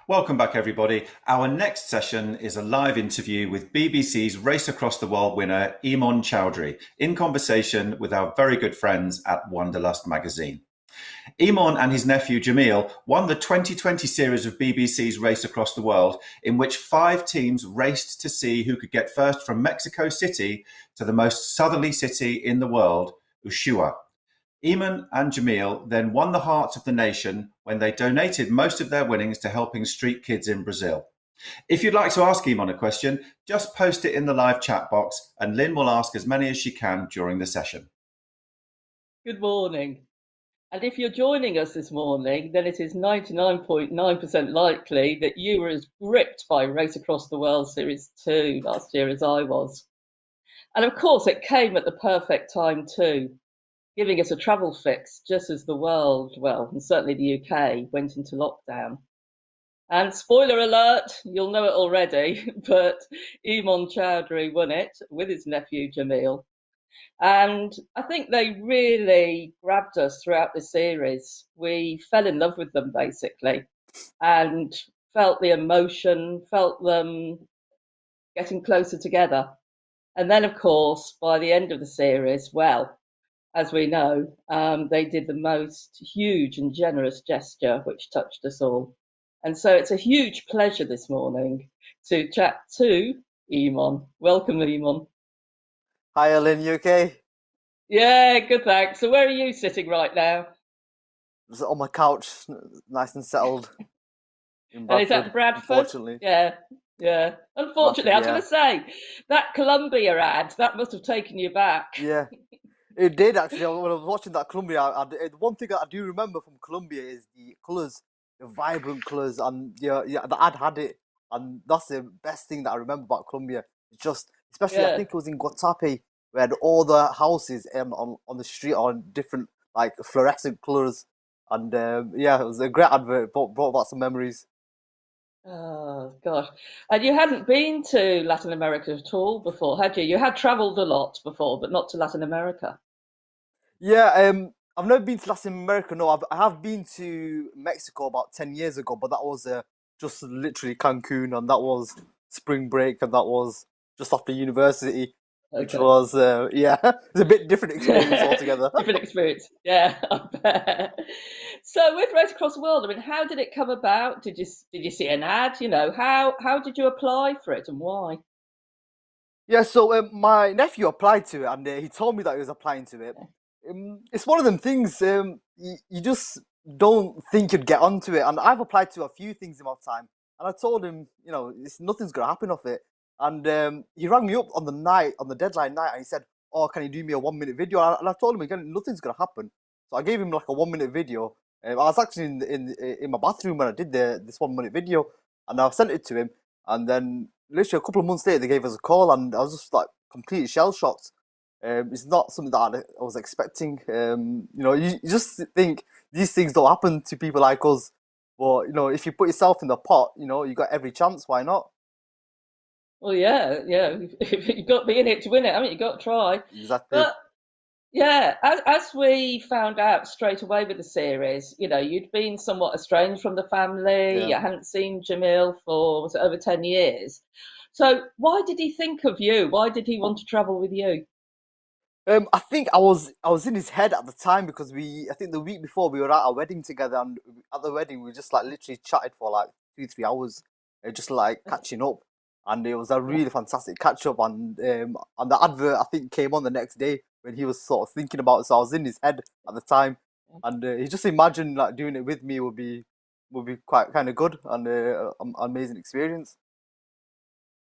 Welcome back, everybody. Our next session is a live interview with BBC's Race Across the World winner, Eamon Chowdhury, in conversation with our very good friends at Wanderlust magazine. Eamon and his nephew Jamil won the 2020 series of BBC's Race Across the World, in which 5 teams raced to see who could get first from Mexico City to the most southerly city in the world, Ushuaia. Eamon and Jamil then won the hearts of the nation when they donated most of their winnings to helping street kids in Brazil. If you'd like to ask Eamon a question, just post it in the live chat box and Lynn will ask as many as she can during the session. Good morning. And if you're joining us this morning, then it is 99.9% likely that you were as gripped by Race Across the World Series 2 last year as I was. And of course, it came at the perfect time too, giving us a travel fix just as the world, well, and certainly the UK, went into lockdown. And spoiler alert, you'll know it already, but Eamon Chowdhury won it with his nephew Jamil. And I think they really grabbed us throughout the series. We fell in love with them basically and felt the emotion, felt them getting closer together. And then, of course, by the end of the series, well, as we know, they did the most huge and generous gesture which touched us all. And so it's a huge pleasure this morning to chat to Eamon. Welcome, Eamon. Hi, Ellen, you okay? Yeah, good, thanks. So where are you sitting right now? Just on my couch, nice and settled in And is Bradford, that Bradford? unfortunately. Yeah, yeah. Unfortunately, Bradford, I was going yeah. to say that Columbia ad that must have taken you back. Yeah, it did actually. When I was watching that Colombia, the one thing I do remember from Colombia is the colours, the vibrant colours, and yeah, the ad had it. And that's the best thing that I remember about Colombia. It's just, especially, I Yeah. think it was in Guatape, where all the houses on the street are in different, like, fluorescent colours. And yeah, it was a great advert, brought back some memories. Oh gosh. And you hadn't been to Latin America at all before, had you? You had travelled a lot before, but not to Latin America. Yeah, I've never been to Latin America. No, I have been to Mexico about 10 years ago, but that was just literally Cancun, and that was spring break, and that was just after university, which Okay. was yeah, it's a bit different experience altogether. Different experience. Yeah, I bet. So with Race Across the World, I mean, how did it come about? Did you see an ad? You know, how did you apply for it and why? Yeah, so my nephew applied to it, and he told me that he was applying to it. It's one of them things. You just don't think you'd get onto it, and I've applied to a few things in my time, and I told him, nothing's gonna happen off it. And he rang me up on the night, on the deadline night, and he said, "Oh, can you do me a 1 minute video?" And I told him again, nothing's gonna happen. So I gave him like a 1 minute video. I was actually in my bathroom when I did this 1 minute video, and I sent it to him. And then literally a couple of months later, they gave us a call, and I was just like completely shell shocked. It's not something that I was expecting. You just think these things don't happen to people like us. But if you put yourself in the pot, you got every chance. Why not? Well, yeah, yeah. You've got to be in it to win it. I mean, you've got to try. Exactly. But yeah, as we found out straight away with the series, you'd been somewhat estranged from the family. Yeah. You hadn't seen Jamil for, was it over 10 years? So why did he think of you? Why did he want to travel with you? I think I was in his head at the time because I think the week before we were at a wedding together, and at the wedding we just like literally chatted for like 2 3 hours, just like catching up, and it was a Yeah, really fantastic catch up. And the advert I think came on the next day when he was sort of thinking about it, so I was in his head at the time, and he just imagined like doing it with me would be quite kind of good and amazing experience.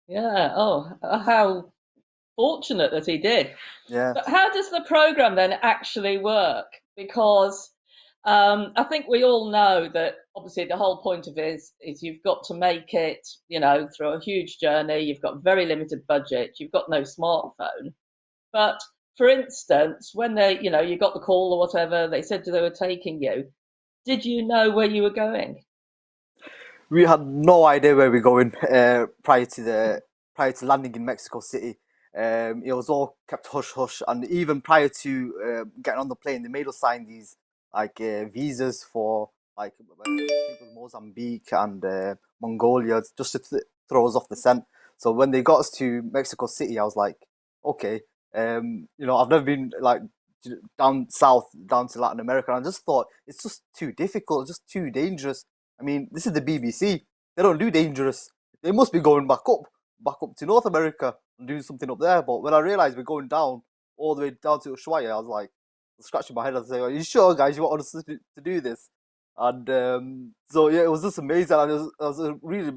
yeah. Oh, how fortunate that he did. Yeah. But how does the program then actually work? Because I think we all know that obviously the whole point of it is you've got to make it, through a huge journey. You've got very limited budget. You've got no smartphone. But for instance, when you got the call or whatever, they said they were taking you. Did you know where you were going? We had no idea where we're going prior to landing in Mexico City. It was all kept hush hush, and even prior to getting on the plane, they made us sign these like visas for like I think it was Mozambique and Mongolia, just to throw us off the scent. So when they got us to Mexico City, I was like, okay, I've never been like down south, down to Latin America, and I just thought it's just too difficult, just too dangerous. I mean, this is the BBC; they don't do dangerous. They must be going back up to North America and doing something up there. But when I realized we're going down all the way down to Ushuaia, I was like scratching my head and saying, "Are you sure, guys? You want us to do this?" And so yeah, it was just amazing. And it was a really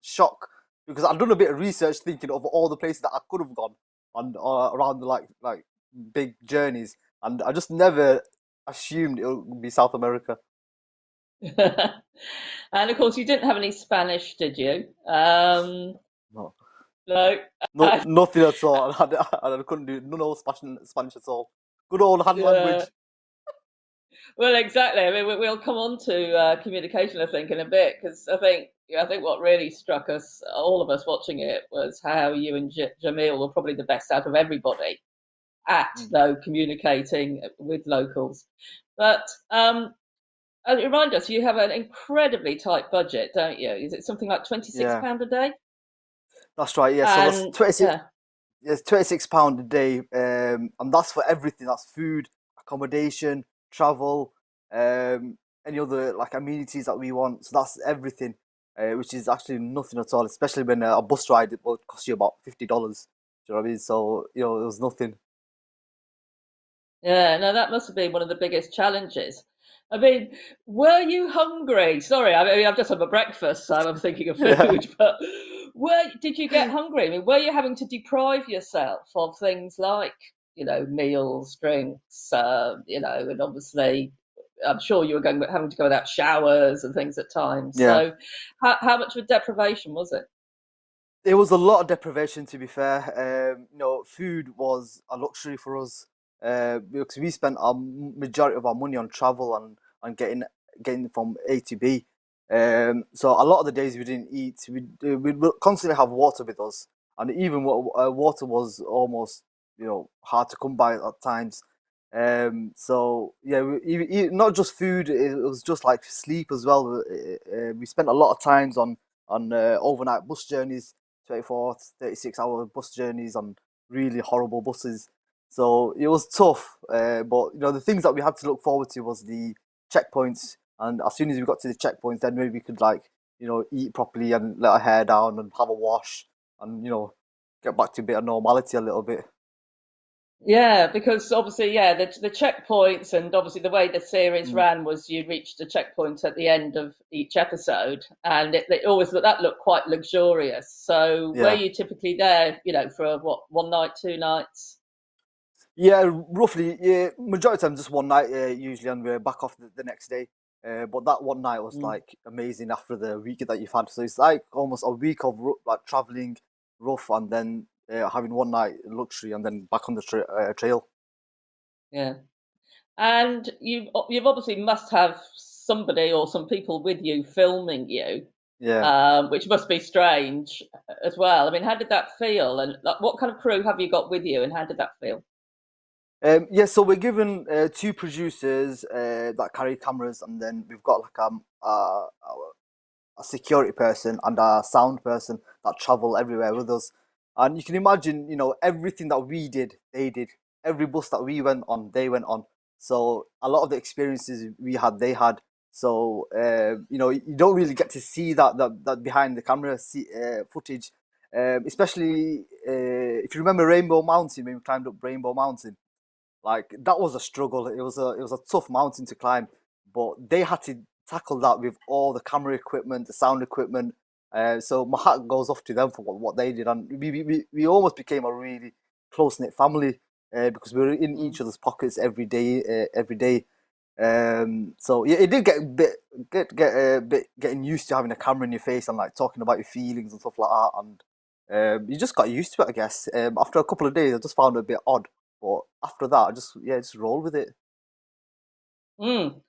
shock because I'd done a bit of research thinking of all the places that I could have gone on around the like big journeys, and I just never assumed it would be South America. And of course, you didn't have any Spanish, did you? No, No. no, nothing at all. I couldn't do no Spanish at all. Good old hand Yeah. language. Well, exactly. I mean, we'll come on to communication, I think, in a bit, because I think what really struck us, all of us watching it, was how you and Jamil were probably the best out of everybody at, Mm. though, communicating with locals. But remind us, you have an incredibly tight budget, don't you? Is it something like £26 Yeah, a day? that's right. Yeah, so that's And 26. yeah, It's £26 a day, and that's for everything. That's food, accommodation, travel, any other like amenities that we want. So that's everything, which is actually nothing at all. Especially when a bus ride it will cost you about $50. Do you know what I mean? So it was nothing. yeah, no, that must have been one of the biggest challenges. I mean, were you hungry? Sorry, I mean, I've just had my breakfast, so I'm thinking of Yeah. food, but did you get hungry? I mean, were you having to deprive yourself of things like, meals, drinks, and obviously, I'm sure you were having to go without showers and things at times. Yeah. So, how much of a deprivation was it? It was a lot of deprivation, to be fair. Food was a luxury for us because we spent our majority of our money on travel and getting from A to B. So a lot of the days we didn't eat. We would constantly have water with us, and even water was almost hard to come by at times. So yeah, not just food. It was just like sleep as well. We spent a lot of times on overnight bus journeys, 24, 36 hour bus journeys on really horrible buses. So it was tough. But the things that we had to look forward to was the checkpoints. And as soon as we got to the checkpoints, then maybe we could eat properly and let our hair down and have a wash and get back to a bit of normality a little bit. Yeah, because obviously, yeah, the checkpoints and obviously the way the series Mm, ran was you reached a checkpoint at the end of each episode, and it always that looked quite luxurious. So were yeah. you typically there, for what, one night, two nights? Yeah, roughly. Yeah, majority of the time just one night usually, and we're back off the next day. But that one night was Mm. like amazing after the week that you've had. So it's like almost a week of like traveling rough, and then having one night luxury, and then back on the trail. Yeah, and you've obviously must have somebody or some people with you filming you, Yeah. which must be strange as well. I mean, how did that feel? And like, what kind of crew have you got with you, and how did that feel? Yeah, so we're given two producers that carry cameras, and then we've got like a security person and a sound person that travel everywhere with us. And you can imagine, everything that we did, they did. Every bus that we went on, they went on. So a lot of the experiences we had, they had. So you don't really get to see that behind the camera footage, especially if you remember Rainbow Mountain when we climbed up Rainbow Mountain. Like that was a struggle. It was a tough mountain to climb, but they had to tackle that with all the camera equipment, the sound equipment. So my hat goes off to them for what they did, and we almost became a really close knit family because we were in Mm. each other's pockets every day, every day. So yeah, it did get get a bit getting used to having a camera in your face and like talking about your feelings and stuff like that, and you just got used to it, I guess. After a couple of days, I just found it a bit odd, but after that, I just roll with it. Mm.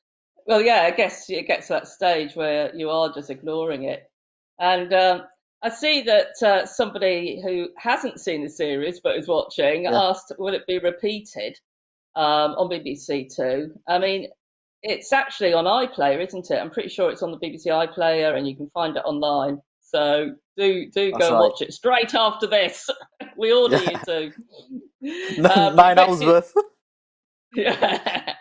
Well, yeah, I guess it gets to that stage where you are just ignoring it. And I see that somebody who hasn't seen the series but is watching Yeah. asked, will it be repeated on BBC Two? I mean, It's actually on iPlayer, isn't it? I'm pretty sure it's on the BBC iPlayer, and you can find it online. So do That's go and right. watch it straight after this. We order you Yeah, to. 9 hours worth. Yeah,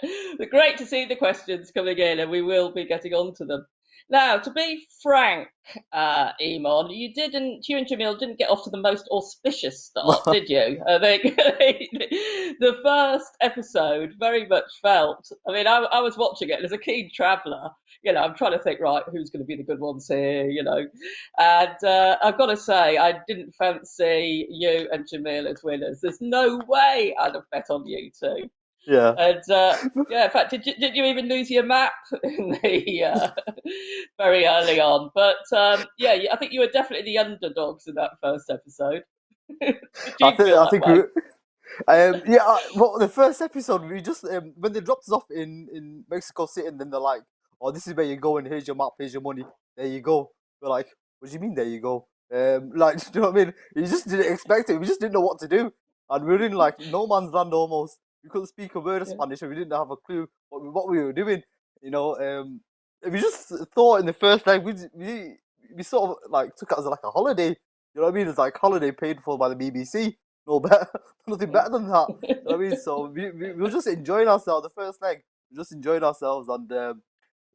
great to see the questions coming in, and we will be getting on to them. Now, to be frank, Emon, you and Jamil didn't get off to the most auspicious start, did you? I think the first episode very much felt. I mean, I was watching it, and as a keen traveller, I'm trying to think, right, who's going to be the good ones here, and I've got to say, I didn't fancy you and Jamil as winners. There's no way I'd have bet on you two. Yeah. And yeah, in fact, did you even lose your map in the very early on? But yeah, I think you were definitely the underdogs in that first episode. Did I you think feel I that think way? we yeah, well, the first episode we just when they dropped us off in Mexico City, and then they're like, "Oh, this is where you're going. Here's your map. Here's your money. There you go." We're like, "What do you mean? There you go?" Like, you know what I mean? You just didn't expect it. We just didn't know what to do, and we were in like no man's land almost. We couldn't speak a word of Yeah. Spanish, and we didn't have a clue what we were doing. You know, we just thought in the first leg we sort of like took it as like a holiday. You know what I mean? It's like holiday paid for by the BBC. No better, nothing better than that. You know what I mean? So we were just enjoying ourselves the first leg. We just enjoying ourselves, and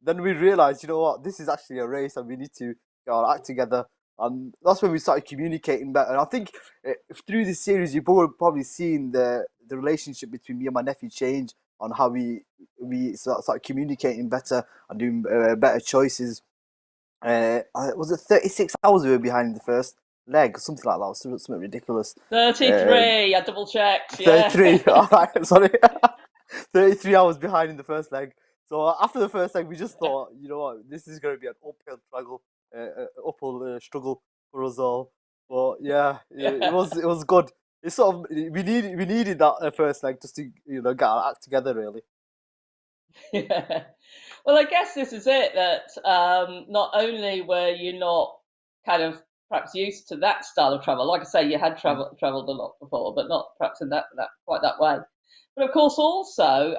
then we realized, you know what, this is actually a race, and we need to get our act together. And that's when we started communicating better. And I think through this series, you've probably seen the relationship between me and my nephew change on how we started communicating better and doing better choices. Was it 36 hours we were behind in the first leg, something like that? Something ridiculous. Um, 33. I double checked. Yeah. 33. All right, sorry. 33 hours behind in the first leg. So after the first leg, we just thought, you know what, this is going to be an uphill struggle for us all. But yeah, it was good. It's sort of we needed that first leg just to get our act together really. Yeah. Well, I guess this is it that not only were you not kind of perhaps used to that style of travel, like I say, you had traveled a lot before, but not perhaps in that quite that way. But of course, also,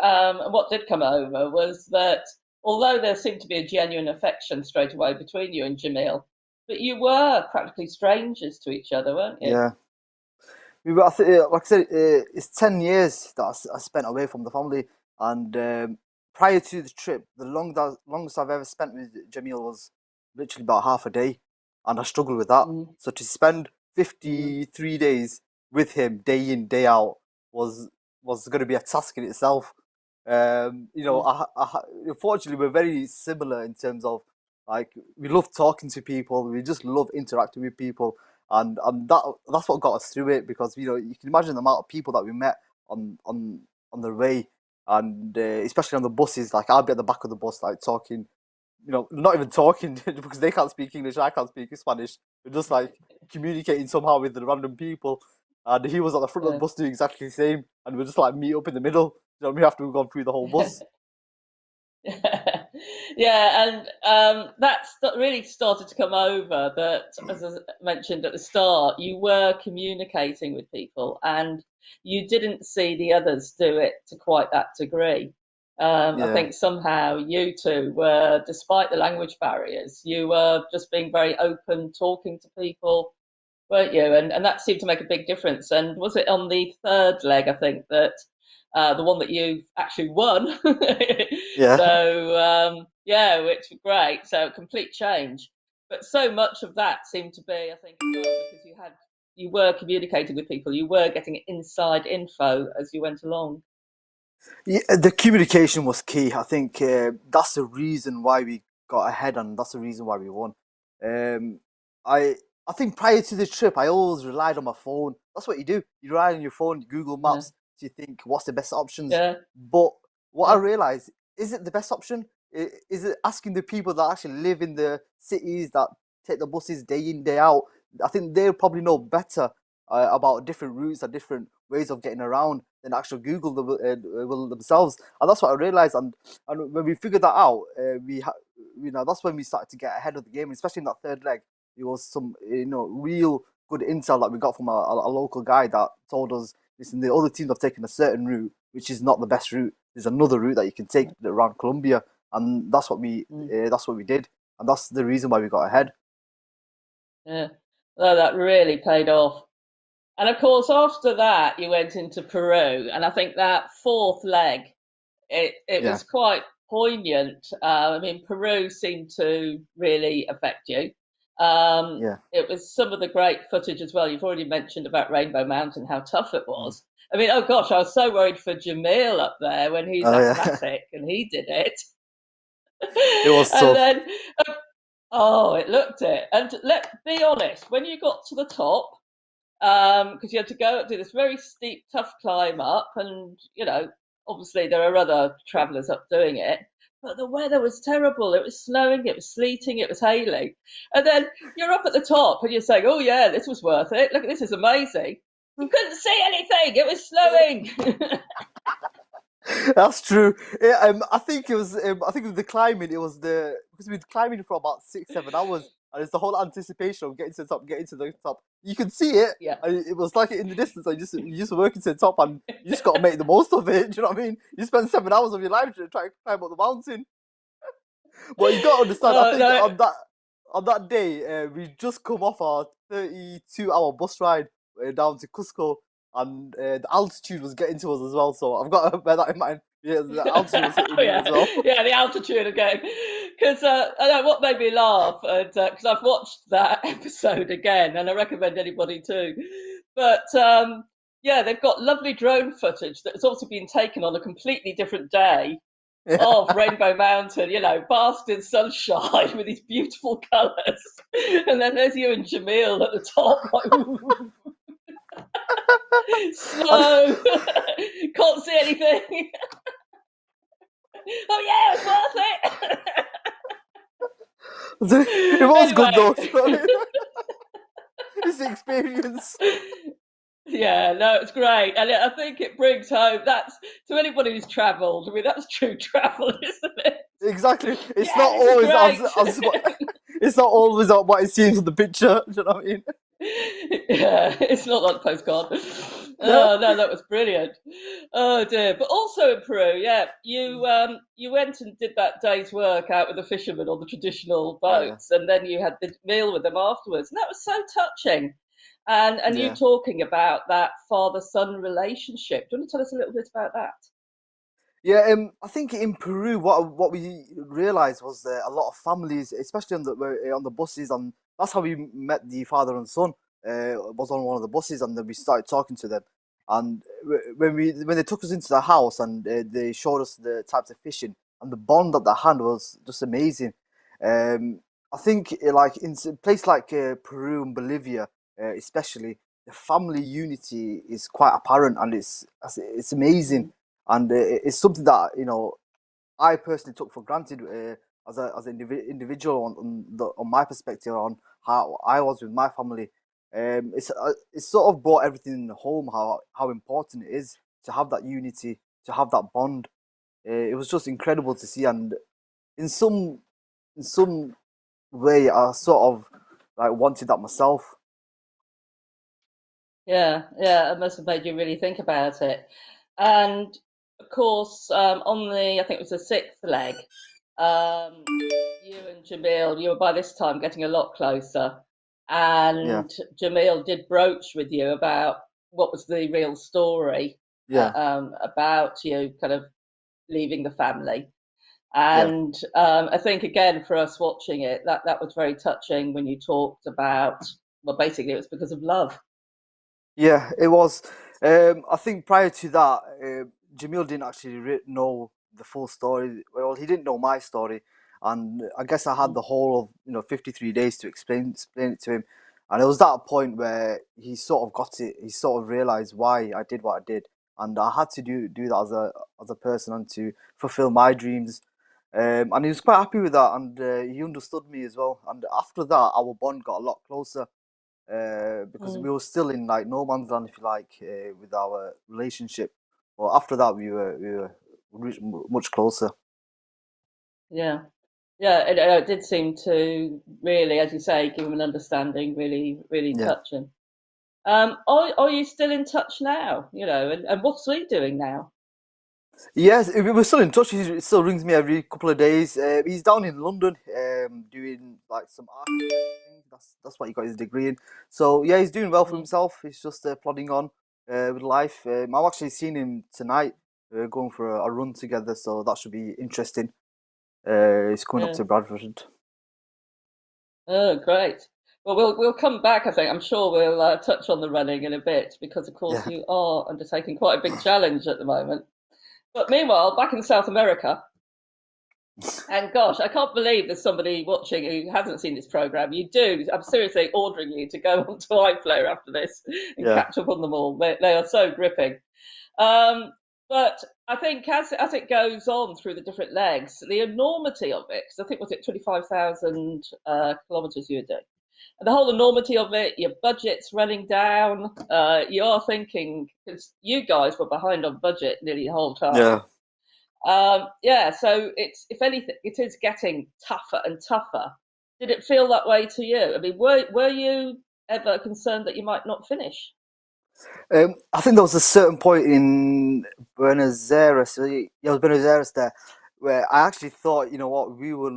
what did come over was that although there seemed to be a genuine affection straight away between you and Jamil, that you were practically strangers to each other, weren't you? Yeah. Like I said, it's 10 years that I spent away from the family, and prior to the trip, the longest I've ever spent with Jamil was literally about half a day, and I struggle with that. Mm, So to spend mm, 53 days with him, day in, day out, was was going to be a task in itself. mm. Unfortunately, we're very similar in terms of like we love talking to people, we just love interacting with people, and that's what got us through it because you can imagine the amount of people that we met on the way, and especially on the buses. Like I'll be at the back of the bus, like talking, not even talking because they can't speak English, I can't speak Spanish. We're just like communicating somehow with the random people, and he was at the front of the Yeah. bus doing exactly the same, and we're just like meet up in the middle. You know what I mean? After we've gone through the whole bus. Yeah, and really started to come over that, as I mentioned at the start, you were communicating with people and you didn't see the others do it to quite that degree. I Yeah. think somehow you two were, despite the language barriers, you were just being very open, talking to people, weren't you? And that seemed to make a big difference. And was it on the third leg, I think, that the one that you actually won? Yeah. So, yeah, which was great. So, complete change. But so much of that seemed to be, I think, as well, because you were communicating with people, you were getting inside info as you went along. Yeah, the communication was key. I think that's the reason why we got ahead, and that's the reason why we won. Um, I I think prior to the trip, I always relied on my phone. That's what you do. You rely on your phone, Google Yeah, Maps, to think what's the best options. yeah, But what I yeah, realized, is it the best option? Is it asking the people that actually live in the cities that take the buses day in day out? I think they probably know better about different routes and different ways of getting around than actual Google will themselves. And that's what I realized. And when we figured that out, that's when we started to get ahead of the game, especially in that third leg. It was some real good intel that we got from a local guy that told us, listen, the other teams have taken a certain route, which is not the best route. there's another route that you can take around Colombia, and that's what we did, and that's the reason why we got ahead. Yeah, well, that really paid off. And of course, after that, you went into Peru, and I think that fourth leg, it Yeah, was quite poignant. I mean, Peru seemed to really affect you. yeah. It was some of the great footage as well. You've already mentioned about Rainbow Mountain, how tough it Mm. was. I mean, oh gosh, I was so worried for Jamil up there when he's Oh yeah, asthmatic and he did it. it was And tough. then, oh, it looked it. And let's be honest, when you got to the top, because you had to go do this very steep, tough climb up, and obviously there are other travellers up doing it. But the weather was terrible. It was snowing, it was sleeting, it was hailing, and then you're up at the top and you're saying, "Oh yeah, this was worth it. Look, this is amazing." You couldn't see anything. It was snowing. That's true. Yeah, I think it was. I think with the climbing, it was the because we'd climbing for about 6, 7 hours, and it's the whole anticipation of getting to the top, getting to the top. You can see it, Yeah. and it was like in the distance. And you just working to the top, and you just got to make the most of it. Do you know what I mean? You spend 7 hours of your life trying to climb up the mountain. But you got to understand. I think No. on that day, we just come off our 32-hour bus ride down to Cusco, and the altitude was getting to us as well. So I've got to bear that in mind. Yeah, the altitude was hitting Oh me yeah, as well. yeah, the altitude again. Because I know what made me laugh, and because I've watched that episode again, and I recommend anybody to. But yeah, they've got lovely drone footage that has also been taken on a completely different day Yeah. of Rainbow Mountain. Basked in sunshine with these beautiful colours, and then there's you and Jamil at the top, like And snow, can't see anything. Oh yeah, it was worth it. it was good Anyway, though. Do you know what I mean? It's the experience. yeah, no, it's great, and I think it brings home that's to anybody who's travelled. I mean, that's true travel, isn't it? Exactly. It's not Yeah, this is always great. as it's not always what it seems on the picture. Do you know what I mean? Yeah, it's not like a postcard. Yeah. Oh no, that was brilliant. Oh dear, but also in Peru, yeah, you went and did that day's work out with the fishermen on the traditional Oh yeah. boats, and then you had the meal with them afterwards, and that was so touching. And you Yeah. talking about that father-son relationship. Do you want to tell us a little bit about that? Yeah, I think in Peru, what we realized was that a lot of families, especially on the buses, and that's how we met the father and son. Was on one of the buses, and then we started talking to them. And when they took us into the house and they showed us the types of fishing and the bond that they had was just amazing. Um, I think like in a place like Peru and Bolivia, especially, the family unity is quite apparent, and it's amazing, Mm, and it's something that I personally took for granted as an individual on my perspective on how I was with my family. It's sort of brought everything home how important it is to have that unity, to have that bond. It was just incredible to see, and in some way, I sort of like wanted that myself. yeah, yeah, it must have made you really think about it. And of course, on the I think it was the sixth leg, um, you and Jamil, you were by this time getting a lot closer, Yeah, and Jamil did broach with you about what was the real story yeah, about you kind of leaving the family. yeah. And I think again for us watching it, that was very touching when you talked about well, basically it was because of love. Yeah, it was. I think prior to that, Jamil didn't actually know the full story. Well, he didn't know my story, and I guess I had Mm, the whole of 53 days to explain it to him, and it was that point where he sort of got it. He sort of realized why I did what I did, and I had to do that as a person and to fulfill my dreams. And he was quite happy with that, and he understood me as well. And after that, our bond got a lot closer because we mm. were still in like no man's land, if you like, with our relationship. But after that, we were much closer. Yeah, yeah, it did seem to really, as you say, give him an understanding. Really, really Yeah. touching. Are you still in touch now? And what's he doing now? Yes, we're still in touch. He still rings me every couple of days. He's down in London, doing like some architect thing. That's what he got his degree in. So yeah, he's doing well for Mm. himself. He's just plodding on with life. I've actually seen him tonight. We're going for a run together, so that should be interesting. He's coming up Yeah. to Bradford. Oh, great. Well, we'll come back. I think I'm sure we'll touch on the running in a bit because, of course, Yeah, you are undertaking quite a big challenge at the moment. But meanwhile, back in South America, and gosh, I can't believe there's somebody watching who hasn't seen this program. You do. I'm seriously ordering you to go onto iPlayer after this and yeah. catch up on them all. They are so gripping. Um, but I think as it goes on through the different legs, the enormity of it, because I think was it 25,000 kilometres you were doing, and the whole enormity of it, your budget's running down. You are thinking because you guys were behind on budget nearly the whole time. Yeah. Yeah, so it's if anything, it is getting tougher and tougher. Did it feel that way to you? I mean, were you ever concerned that you might not finish? I think there was a certain point in Buenos Aires, yeah, it was Buenos Aires there, where I actually thought, you know what, we were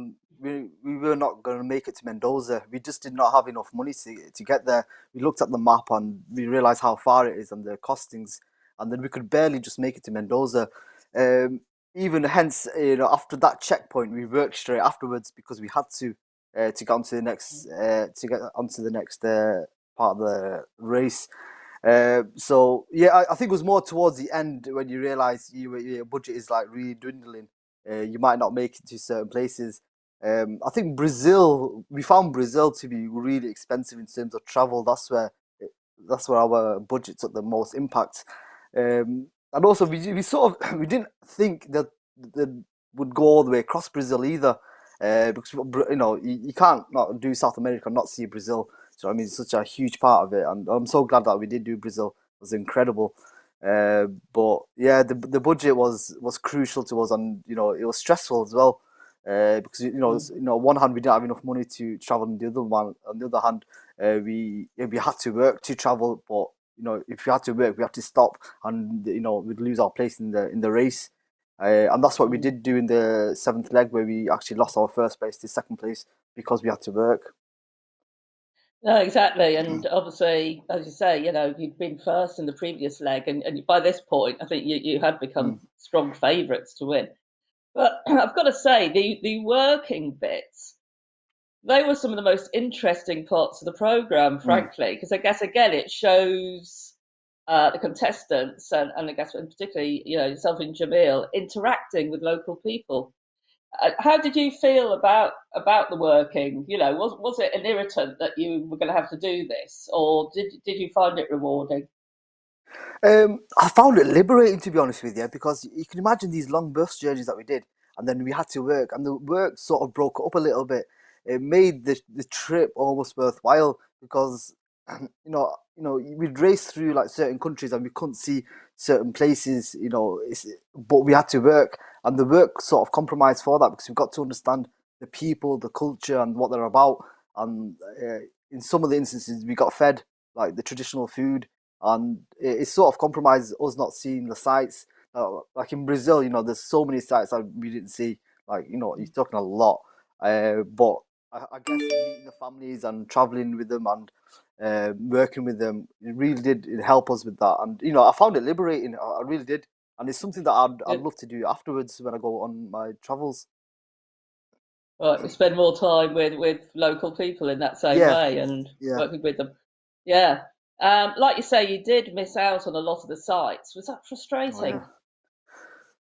not going to make it to Mendoza. We just did not have enough money to get there. We looked at the map and we realized how far it is and the costings, and then we could barely just make it to Mendoza. Um, Even hence, after that checkpoint, we worked straight afterwards because we had to get onto the next part of the race. So yeah, I think it was more towards the end when you realise your budget is like really dwindling. You might not make it to certain places. I think we found Brazil to be really expensive in terms of travel. That's where our budget took the most impact. And also we sort of we didn't think that would go all the way across Brazil either. Because you can't not do South America and not see Brazil. So I mean, it's such a huge part of it, and I'm so glad that we did do Brazil. It was incredible. But yeah, the budget was crucial to us, and it was stressful as well. Because on one hand we didn't have enough money to travel, and on the other hand, we had to work to travel. But if we had to work, we had to stop, and we'd lose our place in the race. And that's what we Mm. did do in the seventh leg, where we actually lost our first place to second place because we had to work. No, exactly. And obviously, as you say, you'd been first in the previous leg, and by this point, I think you had Mm, become strong favourites to win. But I've got to say, the working bits, they were some of the most interesting parts of the programme, mm. frankly, because I guess, again, it shows the contestants, and I guess, and particularly, yourself and Jamil, interacting with local people. How did you feel about the working? Was it an irritant that you were going to have to do this, or did you find it rewarding? I found it liberating, to be honest with you, because you can imagine these long bus journeys that we did, and then we had to work, and the work sort of broke up a little bit. It made the trip almost worthwhile because we'd race through like certain countries and we couldn't see certain places. But we had to work, and the work sort of compromised for that because we've got to understand the people, the culture, and what they're about. And in some of the instances, we got fed like the traditional food, and it sort of compromised us not seeing the sites. Like in Brazil, there's so many sites that we didn't see. Like, you're talking a lot. But I guess meeting the families and traveling with them and working with them, it really did help us with that. And I found it liberating. I really did, and it's something that I'd Good. love to do afterwards when I go on my travels. Right, we spend more time with local people in that same Yeah, way and yeah. working with them. Yeah. Like you say, you did miss out on a lot of the sites. Was that Oh yeah. frustrating? Mm.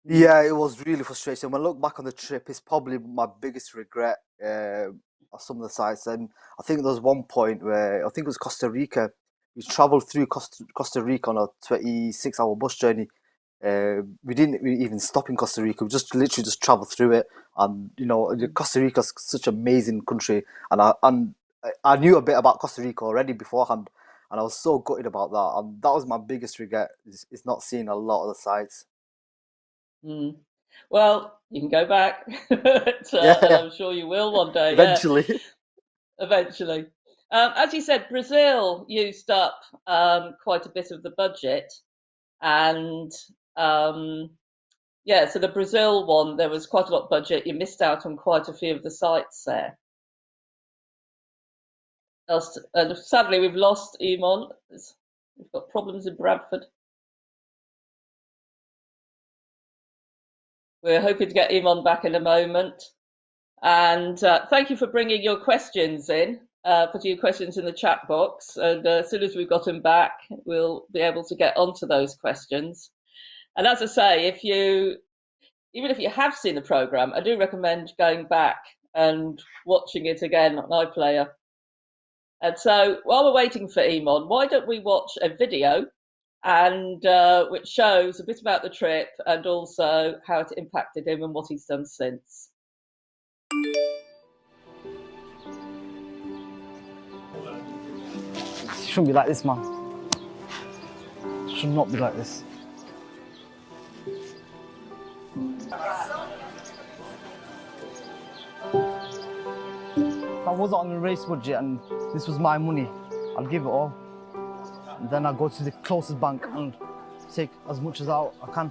Yeah, it was really frustrating. When I look back on the trip, it's probably my biggest regret of some of the sites. And I think there was one point where I think it was Costa Rica. We traveled through Costa Rica on a 26-hour bus journey. We didn't even stop in Costa Rica. We just literally just traveled through it. And Mm. Costa Rica's such an amazing country. And I knew a bit about Costa Rica already beforehand, and I was so gutted about that. And that was my biggest regret is not seeing a lot of the sites. Mm. Well, you can go back, and Yeah, I'm sure you will one day. Yeah, eventually. eventually. As you said, Brazil used up quite a bit of the budget, and um, Yeah, so the Brazil one, there was quite a lot of budget. You missed out on quite a few of the sites there. And sadly, we've lost Emon. We've got problems in Bradford. We're hoping to get Emon back in a moment. And thank you for bringing your questions in, putting your questions in the chat box. And as soon as we've got them back, we'll be able to get onto those questions. And as I say, even if you have seen the programme, I do recommend going back and watching it again on iPlayer. And so while we're waiting for Emon, why don't we watch a video and which shows a bit about the trip and also how it impacted him and what he's done since. It shouldn't be like this, man. It should not be like this. If I wasn't on the race budget and this was my money, I'd give it all. And then I'd go to the closest bank and take as much as I can.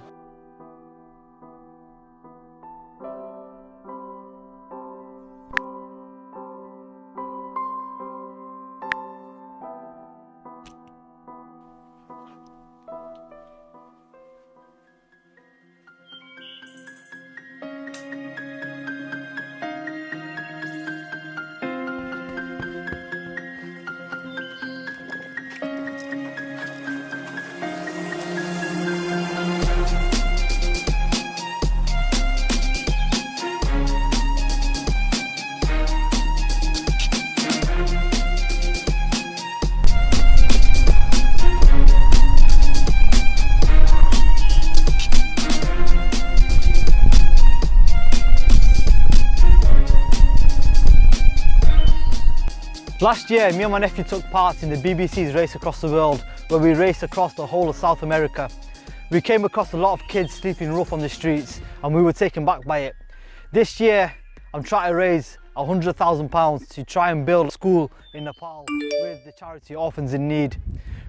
Last year, me and my nephew took part in the BBC's Race Across the World, where we raced across the whole of South America. We came across a lot of kids sleeping rough on the streets, and we were taken back by it. This year, I'm trying to raise £100,000 to try and build a school in Nepal with the charity Orphans in Need.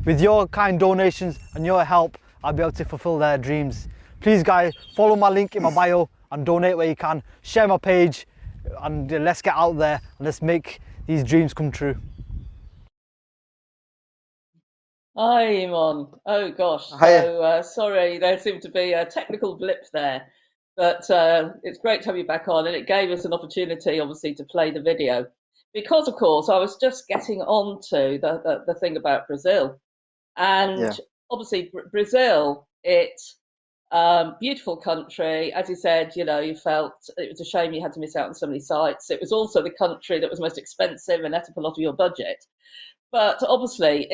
With your kind donations and your help, I'll be able to fulfill their dreams. Please guys, follow my link in my bio and donate where you can. Share my page and let's get out there and let's make these dreams come true. Hi, Iman. Oh gosh, Hiya. sorry, there seemed to be a technical blip there, but it's great to have you back on, and it gave us an opportunity, obviously, to play the video. Because, of course, I was just getting on to the thing about Brazil. And Yeah. obviously, Brazil, beautiful country. As you said, you felt it was a shame you had to miss out on so many sites. It was also the country that was most expensive and ate up a lot of your budget. But obviously,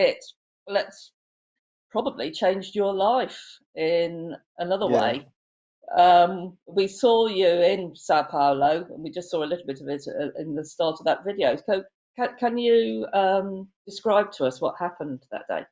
let's probably changed your life in another Yeah. way. We saw you in Sao Paulo, and we just saw a little bit of it in the start of that video. So, can you describe to us what happened that day?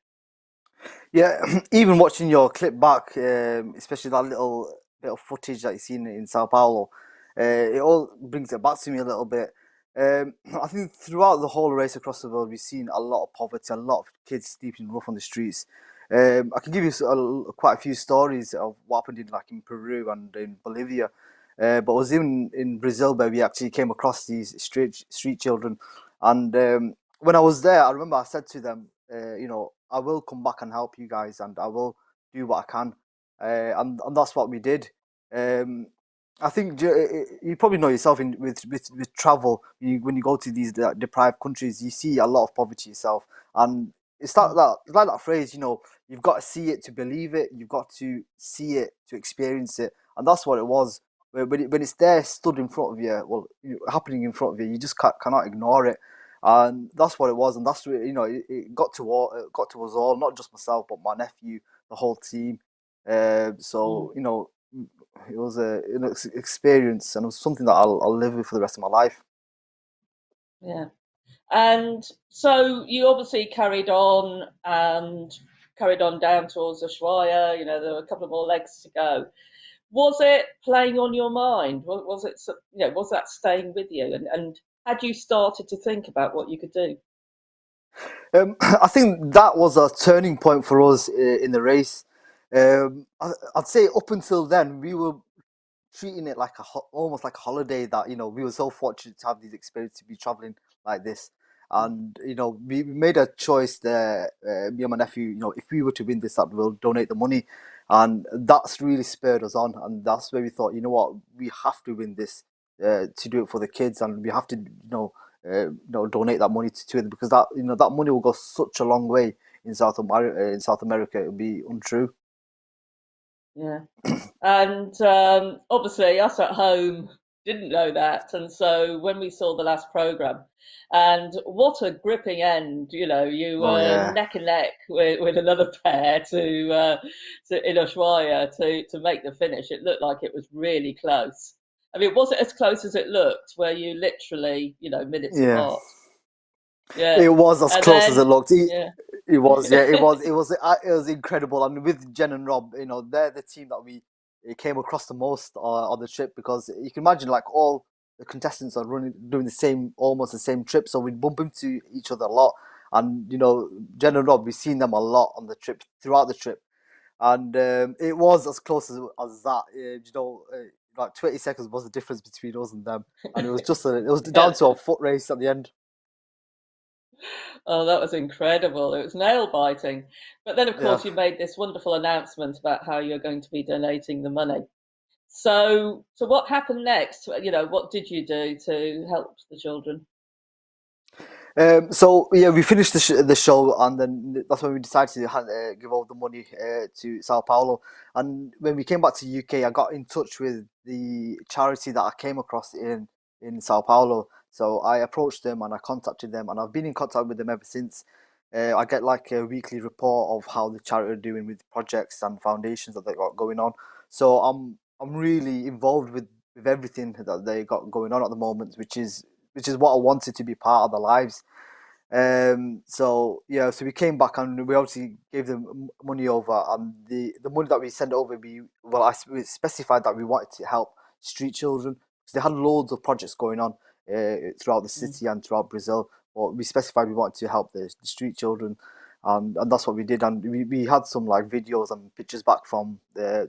Yeah, even watching your clip back, especially that little bit of footage that you've seen in Sao Paulo, it all brings it back to me a little bit. I think throughout the whole race across the world, we've seen a lot of poverty, a lot of kids sleeping rough on the streets. I can give you quite a few stories of what happened in Peru and in Bolivia, but I was in Brazil where we actually came across these street children, and when I was there, I remember I said to them, I will come back and help you guys, and I will do what I can, and that's what we did. Um, I think you probably know yourself with travel. When you go to these deprived countries, you see a lot of poverty yourself, and it's like that phrase. You've got to see it to believe it. You've got to see it to experience it, and that's what it was. When it's there, stood in front of you, happening in front of you, you just cannot ignore it, and that's what it was. And that's it got to us all, not just myself, but my nephew, the whole team. So it was an experience, and it was something that I'll live with for the rest of my life. Yeah. And so you obviously carried on down towards Ushuaia. There were a couple of more legs to go. Was it playing on your mind? Was it, was that staying with you? And had you started to think about what you could do? I think that was a turning point for us in the race. I'd say up until then we were treating it like almost like a holiday, that we were so fortunate to have these experiences, to be traveling like this. And we made a choice there, me and my nephew. If we were to win this, that we'll donate the money, and that's really spurred us on. And that's where we thought, you know what, we have to win this, to do it for the kids, and we have to donate that money to it, because that money will go such a long way in South America. It would be untrue. Yeah. And obviously, us at home didn't know that. And so when we saw the last program, and what a gripping end, you Oh were yeah, neck and neck with another pair in Ushuaia to make the finish. It looked like it was really close. I mean, was it as close as it looked? Were you literally, minutes yeah. apart? Yeah. It was as And close as it then, looked. yeah. It was, yeah. It was incredible. And with Jen and Rob, they're the team that we came across the most on the trip, because you can imagine, like, all the contestants are doing almost the same trip, so we bump into each other a lot. And Jen and Rob, we've seen them a lot on the trip, throughout the trip, and it was as close as that. Like 20 seconds was the difference between us and them, and it was down Yeah. to a foot race at the end. Oh, that was incredible. It was nail biting. But then, of Yeah. course, you made this wonderful announcement about how you're going to be donating the money. So what happened next? What did you do to help the children? So yeah, we finished the show, and then that's when we decided to give all the money to Sao Paulo. And when we came back to UK, I got in touch with the charity that I came across in Sao Paulo. So I approached them and I contacted them, and I've been in contact with them ever since. I get like a weekly report of how the charity are doing with projects and foundations that they got going on. So I'm really involved with everything that they got going on at the moment, which is what I wanted to be part of their lives. So yeah, so we came back and we obviously gave them money over, and the money that we sent over, we specified that we wanted to help street children, because they had loads of projects going on throughout the Mm. city and throughout Brazil. But we specified we wanted to help the street children, and that's what we did. And we had some like videos and pictures back from the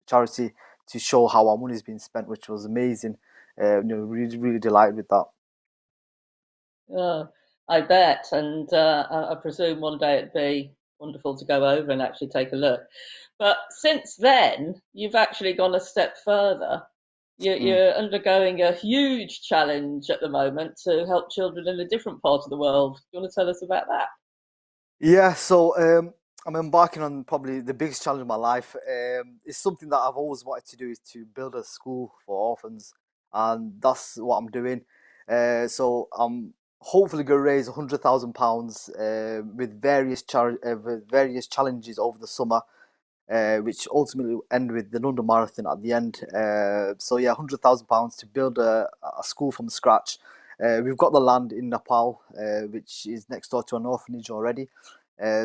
charity to show how our money's been spent, which was amazing. Really really delighted with that. Oh, I bet. And I presume one day it'd be wonderful to go over and actually take a look. But since then, you've actually gone a step further. Mm. You're undergoing a huge challenge at the moment to help children in a different part of the world. Do you want to tell us about that? Yeah, so I'm embarking on probably the biggest challenge of my life. It's something that I've always wanted to do, is to build a school for orphans, and that's what I'm doing. So I'm hopefully going to raise £100,000 with various challenges over the summer, which ultimately will end with the London Marathon at the end. So yeah, £100,000 to build a school from scratch. We've got the land in Nepal, which is next door to an orphanage already.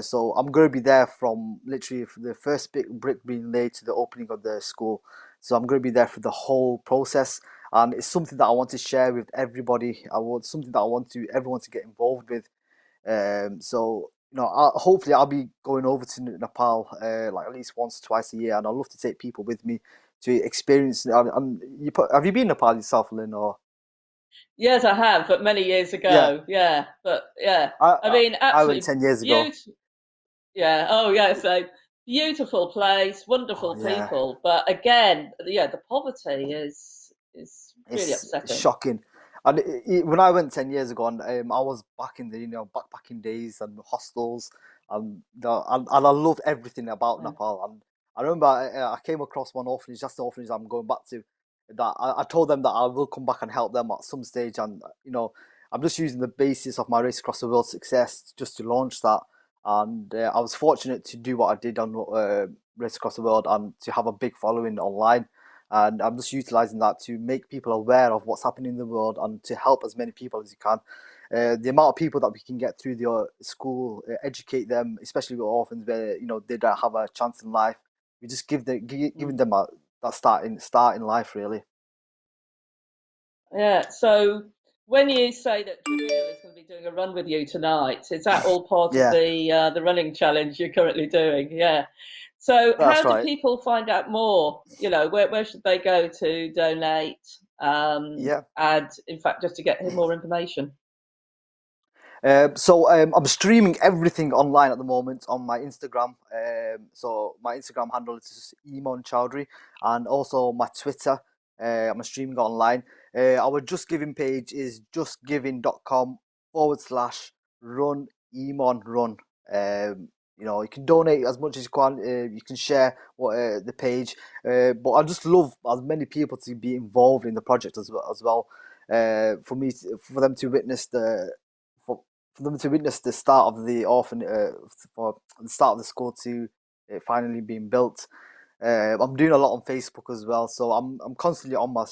So I'm going to be there from literally the first big brick being laid to the opening of the school. So I'm going to be there for the whole process, and it's something that I want to share with everybody. I want something that I want to everyone to get involved with. So hopefully I'll be going over to Nepal like at least once, twice a year, and I'd love to take people with me to experience. And have you been to Nepal yourself, Lynn? Or Yes, I have, but many years yeah, ago. Yeah, but yeah, I I I, mean, I went absolutely 10 years ago. beautiful. Yeah. Oh, yeah. So beautiful place, Oh wonderful yeah, people, but again, yeah, the poverty is really it's upsetting. shocking. And when I went 10 years ago, and I was back in the backpacking days and hostels, and I loved everything about Yeah. Nepal. And I remember I came across one orphanage. That's the orphanage I'm going back to. That I told them that I will come back and help them at some stage, and I'm just using the basis of my race across the world success just to launch that. And I was fortunate to do what I did on race across the world, and to have a big following online. And I'm just utilizing that to make people aware of what's happening in the world, and to help as many people as you can. The amount of people that we can get through the school, educate them, especially with orphans, where they don't have a chance in life. We just giving Mm. them that start in life, really. Yeah. So when you say that Jamil is going to be doing a run with you tonight, is that all part of Yeah, the running challenge you're currently doing? Yeah. So how That's do right. people find out more? You know, where should they go to donate? Yeah. And in fact, just to get more information. I'm streaming everything online at the moment on my Instagram. So my Instagram handle is Emon Chowdhury, and also my Twitter. I'm streaming online. Our Just Giving page is justgiving.com/run Emon run. You can donate as much as you can. You can share the page. But I just love as many people to be involved in the project as well. For them to witness the start of the for the start of the school to it finally being built. I'm doing a lot on Facebook as well, so I'm constantly on my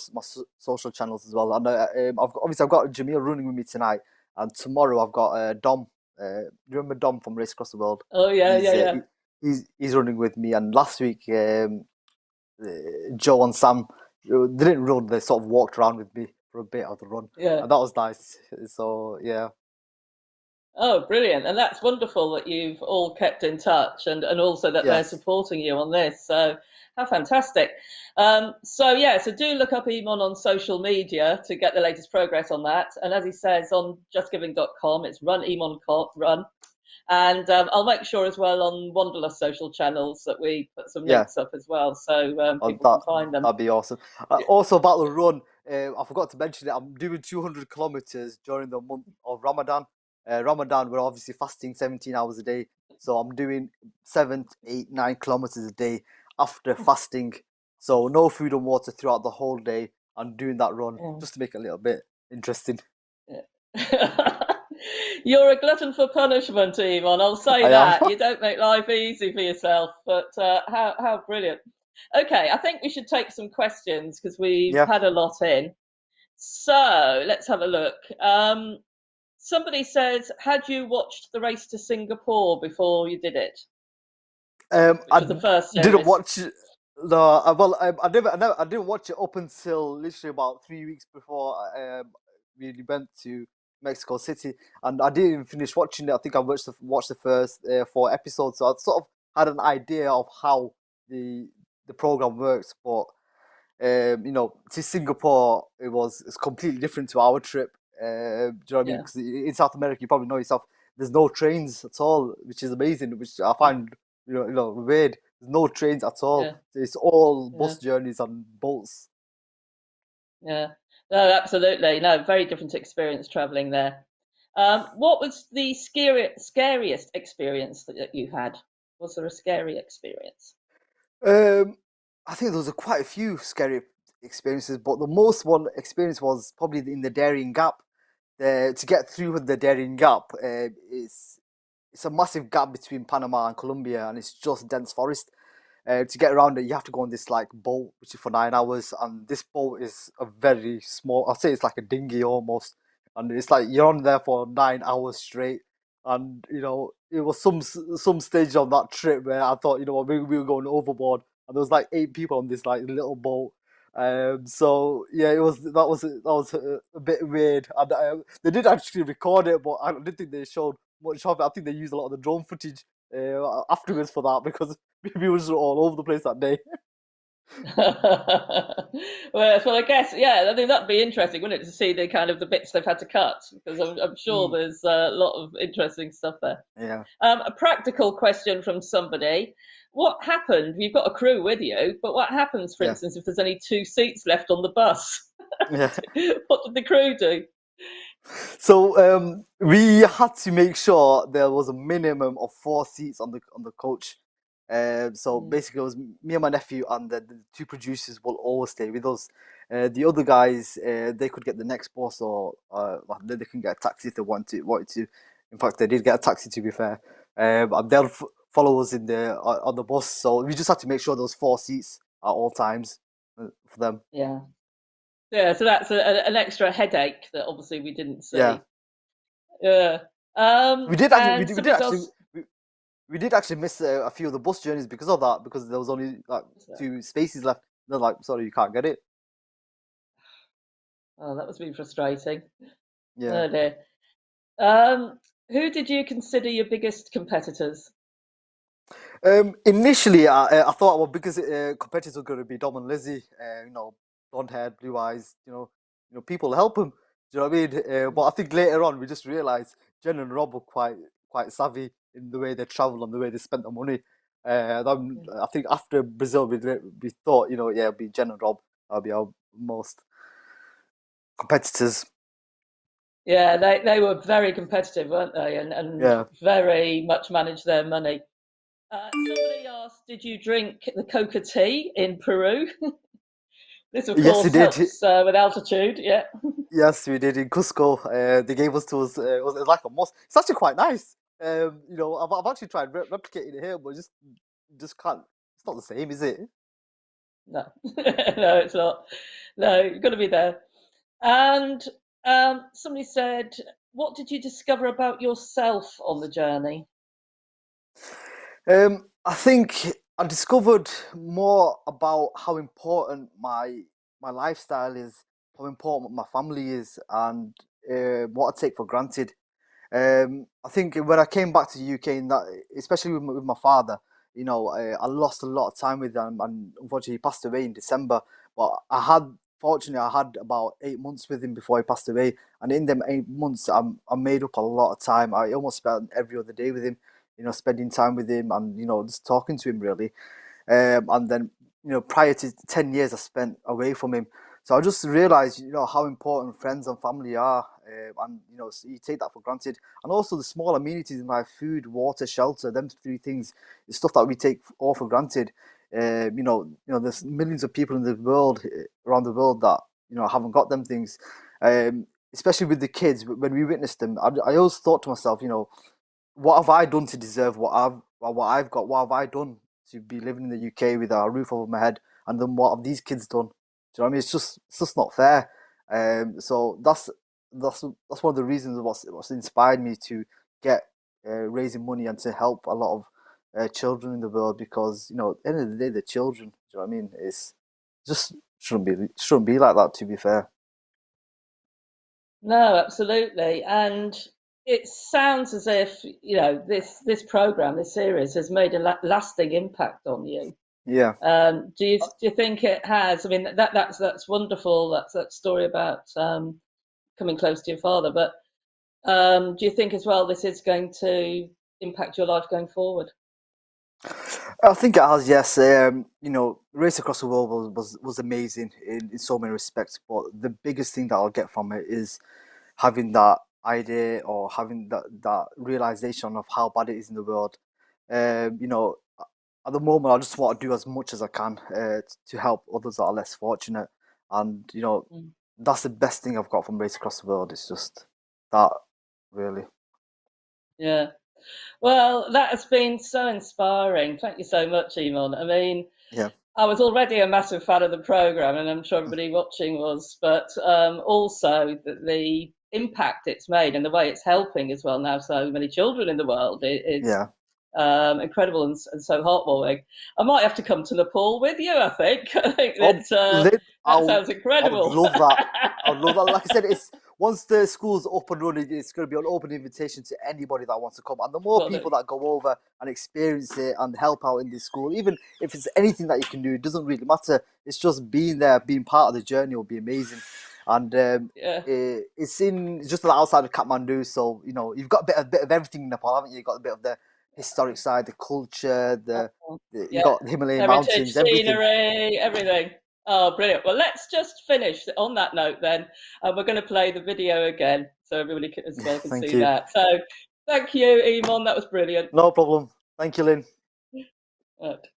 social channels as well. And I've got Jamil running with me tonight, and tomorrow I've got Dom. You remember Dom from Race Across the World? Oh yeah, He's yeah, uh, yeah, he, he's running with me, and last week Joe and Sam didn't run; they sort of walked around with me for a bit of the run, yeah. and that was nice. So yeah, Oh, brilliant. And that's wonderful that you've all kept in touch and also that they're yes, supporting you on this. So, how fantastic. So do look up Emon on social media to get the latest progress on that. And as he says on justgiving.com, it's run Emon run. And I'll make sure as well on Wanderlust social channels that we put some yeah. links up as well so Oh, people can find them. that'd be awesome. Also about the run, I forgot to mention it. I'm doing 200 kilometers during the month of Ramadan. Ramadan, we're obviously fasting 17 hours a day, so I'm doing 7, 8, 9 kilometers a day after fasting. So no food and water throughout the whole day. I'm doing that run Yeah. just to make it a little bit interesting. Yeah. You're a glutton for punishment, Ivan. I'll say I am. that. You don't make life easy for yourself, but how brilliant. Okay, I think we should take some questions because we've Yeah. had a lot in. So let's have a look. Somebody says, had you watched the race to Singapore before you did it, which I was the first didn't series? watch the well. I didn't watch it up until literally about 3 weeks before we went to Mexico City, and I didn't even finish watching it. I think I watched the first 4 episodes, so I sort of had an idea of how the the program works. But to Singapore, it's completely different to our trip. Do you know what I mean? Yeah, Because in South America, you probably know yourself, there's no trains at all, which is amazing, which I yeah, find weird. There's no trains at all. yeah, It's all yeah, bus journeys and boats. yeah. No, absolutely. No, very different experience traveling there. What was the scariest experience that you had? Was there a scary experience? Um, I think there was quite a few scary experiences, but the most one experience was probably in the Darien Gap. To get through the Darien Gap, it's a massive gap between Panama and Colombia, and it's just dense forest. To get around it, you have to go on this like boat, which is for 9 hours, and this boat is a very small. I'll say it's like a dinghy almost, and it's like you're on there for 9 hours straight. And it was some stage on that trip where I thought, what, maybe we were going overboard, and there was like 8 people on this like little boat. So yeah, that was a bit weird. And they did actually record it, but I didn't think they showed much of it. I think they used a lot of the drone footage afterwards for that because we were just all over the place that day. Well, I guess, yeah, I think that'd be interesting, wouldn't it, to see the kind of the bits they've had to cut, because I'm sure Mm, there's a lot of interesting stuff there. yeah, A practical question from somebody. What happened? You've got a crew with you, but what happens, for yeah, instance, if there's only 2 seats left on the bus? yeah. What did the crew do? So we had to make sure there was a minimum of 4 seats on the coach. So Mm, basically, it was me and my nephew, and the two producers will always stay with us. The other guys, they could get the next bus, or well, they can get a taxi if they wanted to. In fact, they did get a taxi, to be fair. And they'll follow us in the on the bus. So we just had to make sure there was 4 seats at all times for them. yeah. Yeah, so that's an extra headache that obviously we didn't Yeah, see. Yeah. we did actually. And We did somebody's actually. asked, We did actually miss a few of the bus journeys because of that, because there was only like two spaces left. They're like, sorry, you can't get it. oh, that must be frustrating. Yeah. Oh dear. Um, who did you consider your biggest competitors? Initially, I thought our biggest competitors were going to be Dom and Lizzie. Blonde hair, blue eyes. People help them. Do you know what I mean? But I think later on we just realised Jen and Rob were quite savvy in the way they travel and the way they spent their money. I think after Brazil, we thought, yeah, it'd be Jen and Rob. That'll be our most competitors. Yeah, they were very competitive, weren't they? And Yeah. very much managed their money. Somebody asked, did you drink the coca tea in Peru? This, of Yes, we course, did. helps with altitude. Yeah. Yes, we did in Cusco. They gave us to us. It was like a mosque. It's actually quite nice. I've actually tried replicating it here, but just can't. It's not the same, is it? No, no, it's not. No, you've got to be there. And somebody said, what did you discover about yourself on the journey? I think I discovered more about how important my lifestyle is, how important my family is, and what I take for granted. I think when I came back to the UK, and that, especially with my father, I lost a lot of time with him, and unfortunately, he passed away in December. But fortunately, I had about 8 months with him before he passed away, and in them 8 months, I made up a lot of time. I almost spent every other day with him, spending time with him, and just talking to him really. And then prior to 10 years I spent away from him, so I just realized how important friends and family are, and so you take that for granted, and also the small amenities in life: food, water, shelter. Them three things is stuff that we take all for granted. There's millions of people in the world, around the world, that haven't got them things. Especially with the kids, when we witnessed them, I always thought to myself, what have I done to deserve what I've got? What have I done to be living in the UK with a roof over my head? And then what have these kids done? Do you know what I mean? It's just not fair. So that's one of the reasons what's inspired me to get raising money and to help a lot of children in the world, because at the end of the day they're children. Do you know what I mean? It's just shouldn't be like that, to be fair. No, absolutely. And it sounds as if, this program, this series has made a lasting impact on you. Yeah. Do you think it has? I mean, that's wonderful. That's that story about coming close to your father. But do you think as well this is going to impact your life going forward? I think it has, yes. Race Across the World was amazing in so many respects, but the biggest thing that I'll get from it is having that idea, or having that realization of how bad it is in the world. At the moment, I just want to do as much as I can to help others that are less fortunate, and Mm. that's the best thing I've got from Race Across the World. It's just that, really. Yeah. Well, that has been so inspiring. Thank you so much, Eamon. I mean, Yeah. I was already a massive fan of the program, and I'm sure everybody watching was, but also the impact it's made and the way it's helping as well now so many children in the world is Yeah. incredible and so heartwarming. I might have to come to Nepal with you. I think. I think Oh, Lynn, that sounds I would incredible. love that. I would love that. Like I said, it's once the school's up and running, it's going to be an open invitation to anybody that wants to come. And the more Got people it. that go over and experience it and help out in this school, even if it's anything that you can do, it doesn't really matter. It's just being there, being part of the journey will be amazing. And Yeah. it's just outside of Kathmandu, so you've got a bit of everything in Nepal, haven't you? You've got a bit of the historic side, the culture, you Yeah. got the Himalayan Heritage, mountains, everything. scenery, everything. Oh, brilliant. Well, let's just finish on that note then. And we're going to play the video again so everybody as Yeah, well can thank see you. that. So thank you, Eamon. That was brilliant. No problem. Thank you, Lynn. Right.